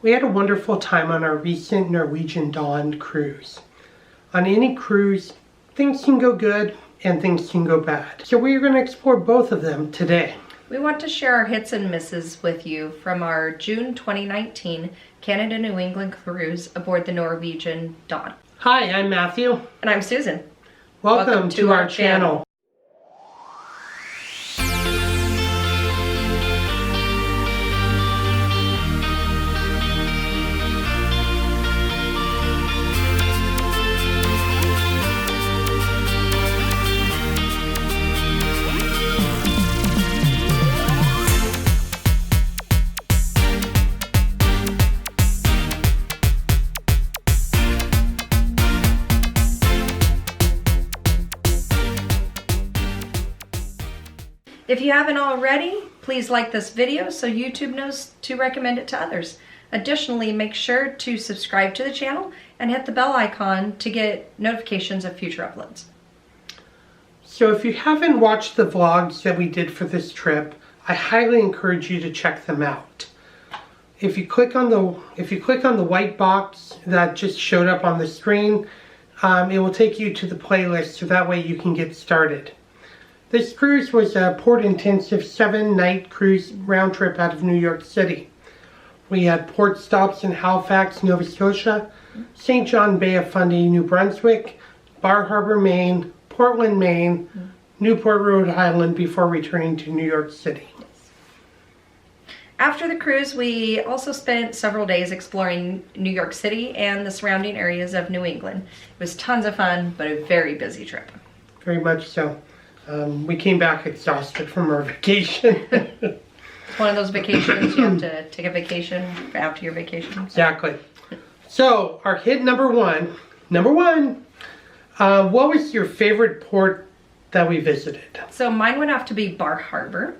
We had a wonderful time on our recent Norwegian Dawn cruise. On any cruise, things can go good and things can go bad. So we're going to explore both of them today. We want to share our hits and misses with you from our June 2019 Canada-New England cruise aboard the Norwegian Dawn. Hi, I'm Matthew. And I'm Susan. Welcome to our channel. If you haven't already, please like this video so YouTube knows to recommend it to others. Additionally, make sure to subscribe to the channel and hit the bell icon to get notifications of future uploads. So if you haven't watched the vlogs that we did for this trip, I highly encourage you to check them out. If you click on the white box that just showed up on the screen, it will take you to the playlist so that way you can get started. This cruise was a port-intensive 7-night cruise round trip out of New York City. We had port stops in Halifax, Nova Scotia, St. John Bay of Fundy, New Brunswick, Bar Harbor, Maine, Portland, Maine, Newport, Rhode Island before returning to New York City. After the cruise, we also spent several days exploring New York City and the surrounding areas of New England. It was tons of fun, but a very busy trip. Very much so. We came back exhausted from our vacation. It's one of those vacations you have to take a vacation after your vacation. Exactly. So our hit number one, what was your favorite port that we visited? So mine would have to be Bar Harbor.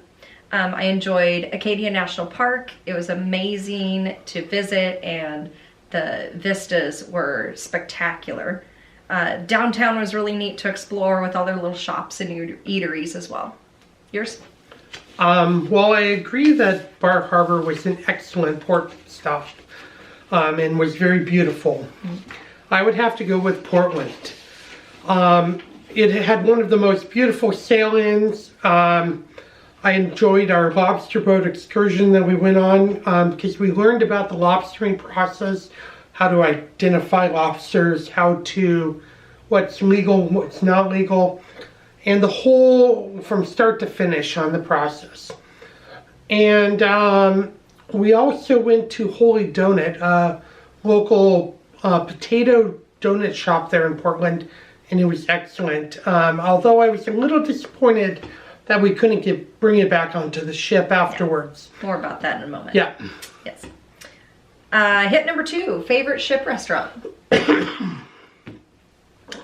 I enjoyed Acadia National Park. It was amazing to visit and the vistas were spectacular. Downtown was really neat to explore with all their little shops and eateries as well. Yours? Well, I agree that Bar Harbor was an excellent port stop and was very beautiful. I would have to go with Portland. It had one of the most beautiful sail-ins. I enjoyed our lobster boat excursion that we went on because we learned about the lobstering process, how to identify lobsters, what's legal, what's not legal, and the whole from start to finish on the process. And we also went to Holy Donut, a local potato donut shop there in Portland, and it was excellent. Although I was a little disappointed that we couldn't bring it back onto the ship afterwards. Yeah. More about that in a moment. Yeah. Yes. Hit number 2, favorite ship restaurant.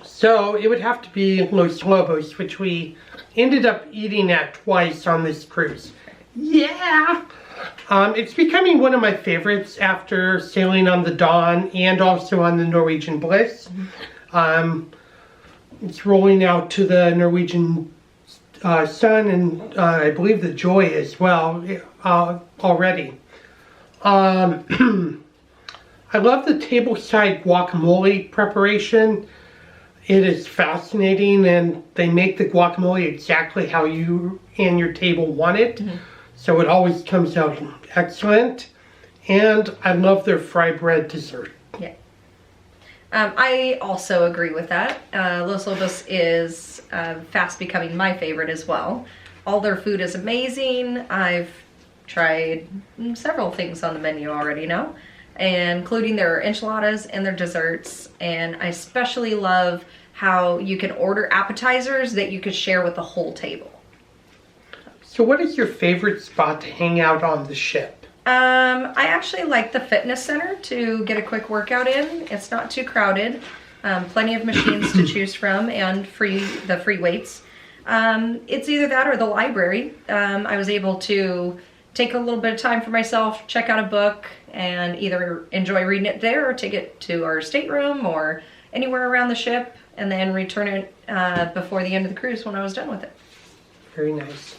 So it would have to be Los Lobos, which we ended up eating at twice on this cruise. Yeah! It's becoming one of my favorites after sailing on the Dawn and also on the Norwegian Bliss. It's rolling out to the Norwegian Sun and I believe the Joy as well already. I love the tableside guacamole preparation. It is fascinating and they make the guacamole exactly how you and your table want it. So it always comes out excellent. And I love their fry bread dessert. Yeah. I also agree with that. Los Lobos is fast becoming my favorite as well. All their food is amazing. I've tried several things on the menu already now, including their enchiladas and their desserts. And I especially love how you can order appetizers that you could share with the whole table. So what is your favorite spot to hang out on the ship? I actually like the fitness center to get a quick workout in. It's not too crowded. Plenty of machines to choose from and the free weights. It's either that or the library. I was able to take a little bit of time for myself, check out a book, and either enjoy reading it there or take it to our stateroom or anywhere around the ship and then return it before the end of the cruise when I was done with it. Very nice.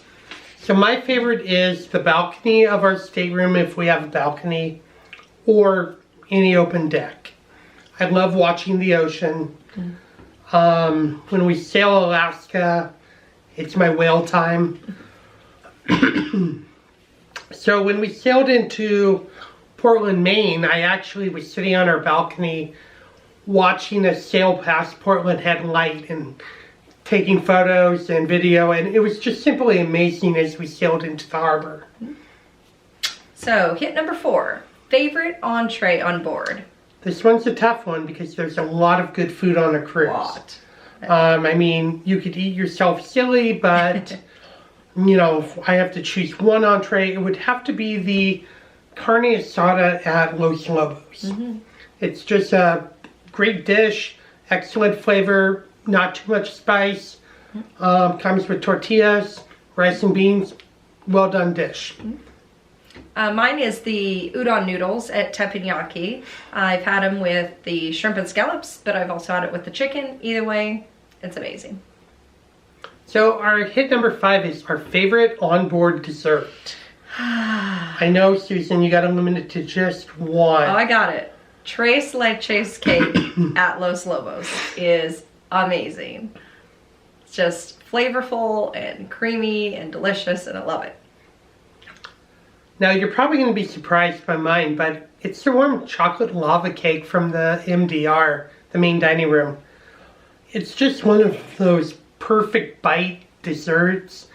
So my favorite is the balcony of our stateroom if we have a balcony, or any open deck. I love watching the ocean. When we sail Alaska, it's my whale time. So when we sailed into Portland, Maine, I actually was sitting on our balcony watching us sail past Portland Head Light and taking photos and video, and it was just simply amazing as we sailed into the harbor. So, hit number 4, favorite entree on board. This one's a tough one because there's a lot of good food on a cruise. I mean, you could eat yourself silly, but you know, if I have to choose one entree, it would have to be the carne asada at Los Lobos. It's just a great dish, excellent flavor, not too much spice. Comes with tortillas, rice and beans. Well done dish. Mine is the udon noodles at teppanyaki. I've had them with the shrimp and scallops, but I've also had it with the chicken. Either way, it's amazing. So our hit number 5 is our favorite onboard dessert. I know, Susan, you got to limit it to just one. Oh, I got it. Tres leches cake at Los Lobos is amazing. It's just flavorful and creamy and delicious, and I love it. Now, you're probably going to be surprised by mine, but it's the warm chocolate lava cake from the MDR, the main dining room. It's just one of those perfect bite desserts,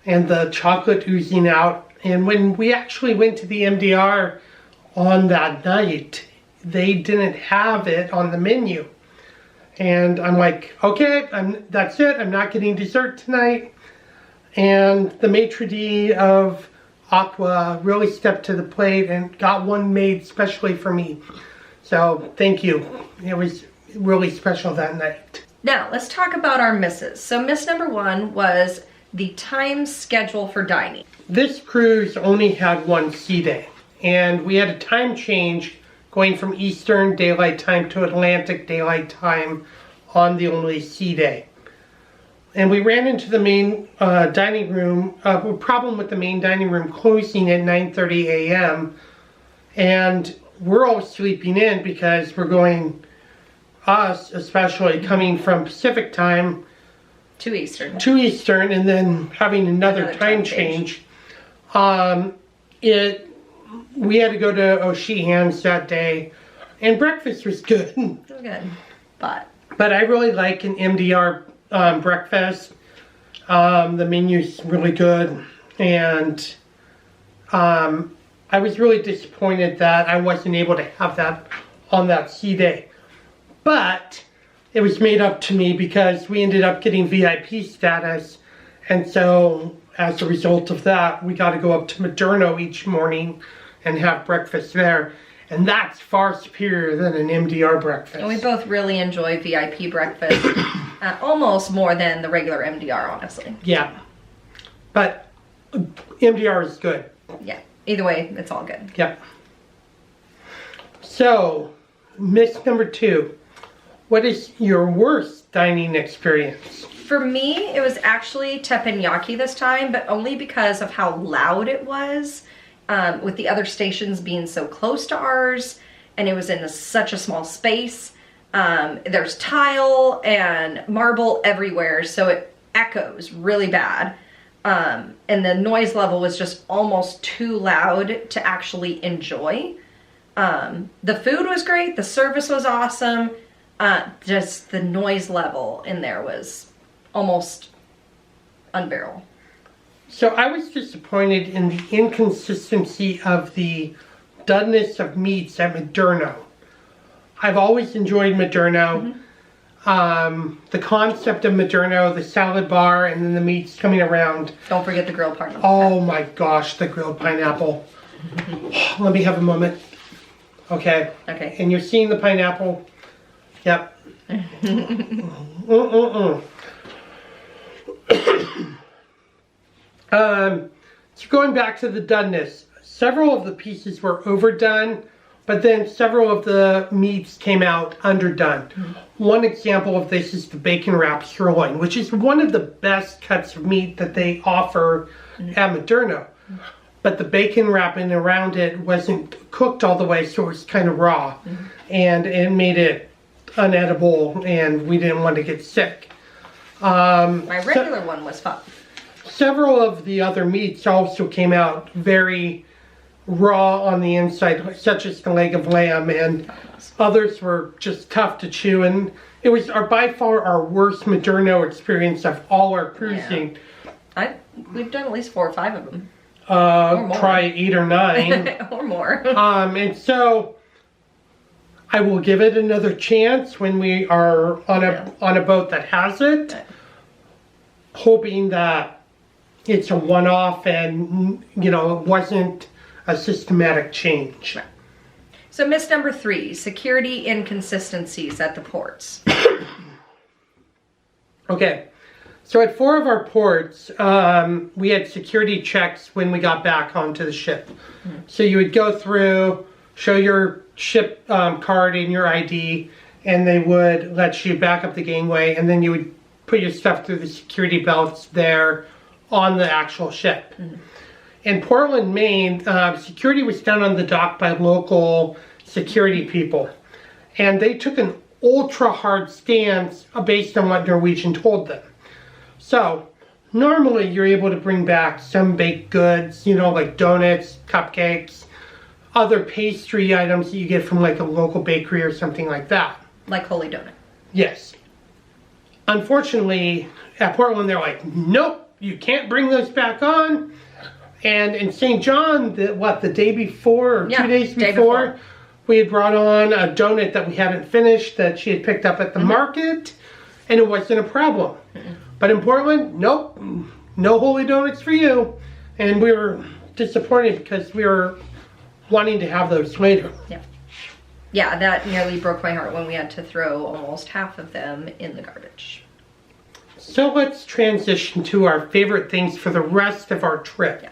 and the chocolate oozing out. And when we actually went to the MDR on that night, they didn't have it on the menu. And I'm like, okay, that's it. I'm not getting dessert tonight. And the maitre d' of Aqua really stepped to the plate and got one made specially for me. So thank you. It was really special that night. Now, let's talk about our misses. So miss number 1 was the time schedule for dining. This cruise only had one sea day, and we had a time change going from Eastern Daylight Time to Atlantic Daylight Time on the only sea day. And we ran into the main dining room, a problem with the main dining room closing at 9:30 a.m. And we're all sleeping in because we're going, us especially, coming from Pacific Time to Eastern. And then having another time change. We had to go to O'Sheehan's that day, and breakfast was good. It was good, But I really like an MDR breakfast. The menu's really good, and I was really disappointed that I wasn't able to have that on that sea day. But it was made up to me because we ended up getting VIP status, and so as a result of that, we got to go up to Moderno each morning and have breakfast there. And that's far superior than an MDR breakfast. And we both really enjoy VIP breakfast, almost more than the regular MDR, honestly. Yeah, but MDR is good. Yeah, either way, it's all good. Yep. So, miss number 2. What is your worst dining experience? For me, it was actually teppanyaki this time, but only because of how loud it was, with the other stations being so close to ours, and it was in such a small space. There's tile and marble everywhere, so it echoes really bad. And the noise level was just almost too loud to actually enjoy. The food was great, the service was awesome, just the noise level in there was almost unbearable. So I was disappointed in the inconsistency of the doneness of meats at Moderno. I've always enjoyed Moderno. The concept of Moderno, the salad bar, and then the meats coming around. Don't forget the grilled pineapple. Oh my gosh, the grilled pineapple. Let me have a moment. Okay. Okay. And you're seeing the pineapple. Yep. So going back to the doneness, several of the pieces were overdone, but then several of the meats came out underdone. One example of this is the bacon wrapped sirloin, which is one of the best cuts of meat that they offer at Moderno. but the bacon wrapping around it wasn't cooked all the way, so it was kind of raw. And it made it unedible, and we didn't want to get sick. My regular one was fun. Several of the other meats also came out very raw on the inside, such as the leg of lamb, and others were just tough to chew. And it was by far our worst Moderno experience of all our cruising. We've done at least 4 or 5 of them. Try 8 or 9. Or more. And so I will give it another chance when we are on a boat that has it, hoping that it's a one-off and, you know, it wasn't a systematic change. Right. So miss number 3, security inconsistencies at the ports. Okay, so at 4 of our ports, we had security checks when we got back onto the ship. So you would go through, show your ship card and your ID, and they would let you back up the gangway, and then you would put your stuff through the security belts there on the actual ship. In Portland, Maine, security was done on the dock by local security people, and they took an ultra hard stance based on what Norwegian told them. So normally you're able to bring back some baked goods, you know, like donuts, cupcakes, other pastry items that you get from like a local bakery or something like that. Like Holy Donut. Yes. Unfortunately, at Portland, they're like, nope, you can't bring those back on. And in St. John, the day before or 2 days before, we had brought on a donut that we hadn't finished that she had picked up at the market, and it wasn't a problem. But in Portland, nope, no Holy Donuts for you. And we were disappointed because we were wanting to have those later. Yeah, that nearly broke my heart when we had to throw almost half of them in the garbage. So let's transition to our favorite things for the rest of our trip.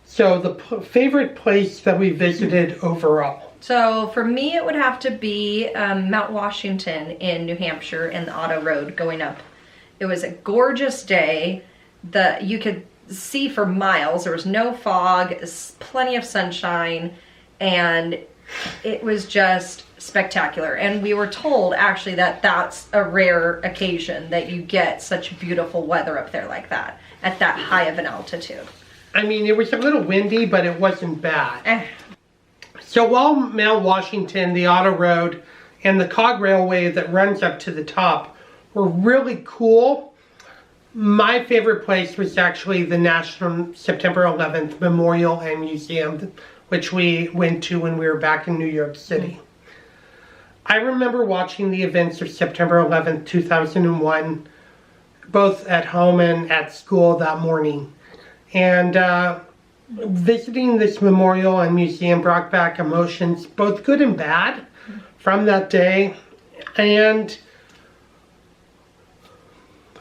So the favorite place that we visited overall. So for me, it would have to be Mount Washington in New Hampshire and the Auto Road going up. It was a gorgeous day. You could see for miles. There was no fog, plenty of sunshine, and it was just spectacular. And we were told actually that that's a rare occasion that you get such beautiful weather up there like that at that high of an altitude. I mean, it was a little windy, but it wasn't bad. So while Mount Washington, the Auto Road, and the cog railway that runs up to the top were really cool, my favorite place was actually the National September 11th Memorial and Museum, which we went to when we were back in New York City. I remember watching the events of September 11th, 2001, both at home and at school that morning. And visiting this memorial and museum brought back emotions, both good and bad, from that day. And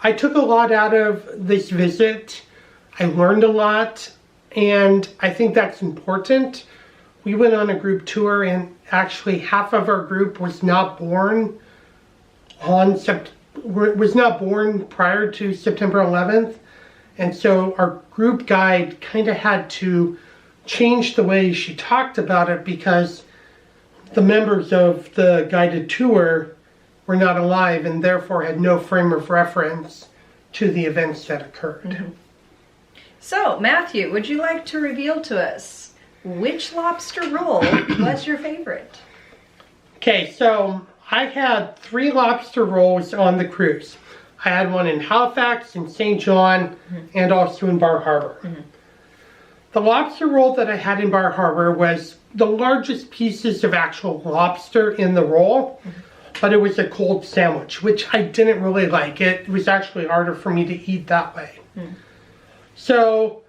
I took a lot out of this visit. I learned a lot, and I think that's important. We went on a group tour, and actually half of our group was not born prior to September 11th. And so our group guide kind of had to change the way she talked about it because the members of the guided tour were not alive and therefore had no frame of reference to the events that occurred. So, Matthew, would you like to reveal to us which lobster roll was your favorite? Okay, so I had 3 lobster rolls on the cruise. I had one in Halifax, in St. John, and also in Bar Harbor. The lobster roll that I had in Bar Harbor was the largest pieces of actual lobster in the roll, but it was a cold sandwich, which I didn't really like. It was actually harder for me to eat that way. So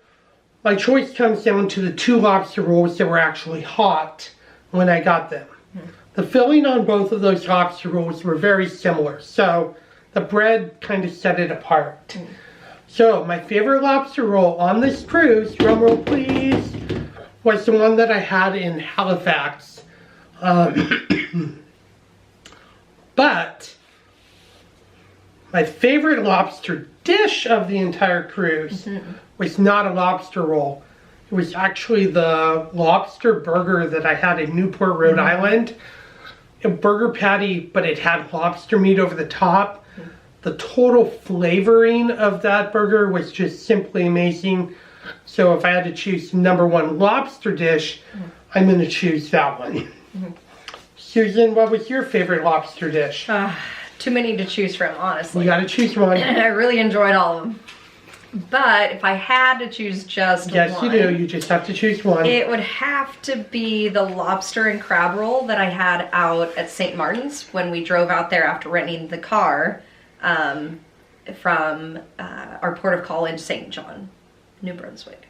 my choice comes down to the 2 lobster rolls that were actually hot when I got them. The filling on both of those lobster rolls were very similar, so the bread kind of set it apart. So my favorite lobster roll on this cruise, drum roll please, was the one that I had in Halifax. But my favorite lobster dish of the entire cruise was not a lobster roll. It was actually the lobster burger that I had in Newport, Rhode Island. A burger patty, but it had lobster meat over the top. The total flavoring of that burger was just simply amazing. So if I had to choose number one lobster dish, I'm going to choose that one. Susan, what was your favorite lobster dish? Too many to choose from, honestly. You got to choose one. I really enjoyed all of them. But if I had to choose just Yes, one, you do. You just have to choose one. it would have to be the lobster and crab roll that I had out at St. Martin's when we drove out there after renting the car from our port of call in St. John, New Brunswick.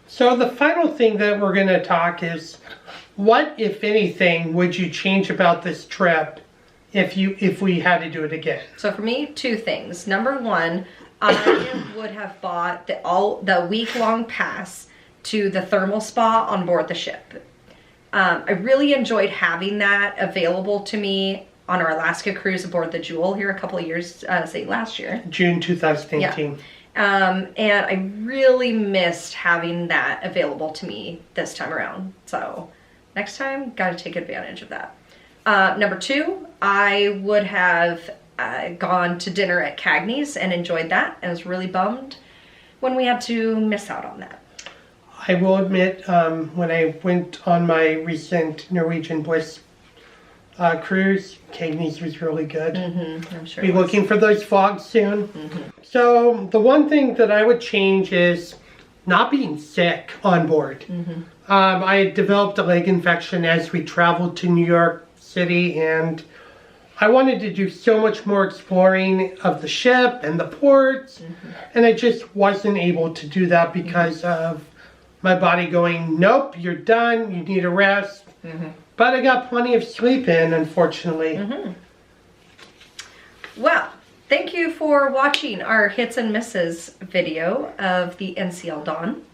So the final thing that we're going to talk is, what, if anything, would you change about this trip if we had to do it again? So for me, two things. Number one, I would have bought the week-long pass to the thermal spa on board the ship. I really enjoyed having that available to me on our Alaska cruise aboard the Jewel here a couple of years, say last year. June 2018. And I really missed having that available to me this time around. So next time, got to take advantage of that. Number two, I would have gone to dinner at Cagney's and enjoyed that, and was really bummed when we had to miss out on that. I will admit, when I went on my recent Norwegian Bliss cruise, Cagney's was really good. I'm sure. Be looking for those vlogs soon. So the one thing that I would change is not being sick on board. I developed a leg infection as we traveled to New York City, and I wanted to do so much more exploring of the ship and the ports, and I just wasn't able to do that because of my body going, nope, you're done, you need a rest. But I got plenty of sleep in, unfortunately. Well, thank you for watching our hits and misses video of the NCL Dawn.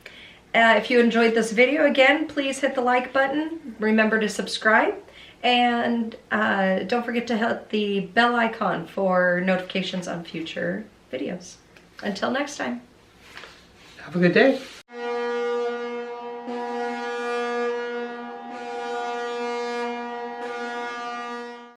If you enjoyed this video, again, please hit the like button. Remember to subscribe. And don't forget to hit the bell icon for notifications on future videos. Until next time. Have a good day.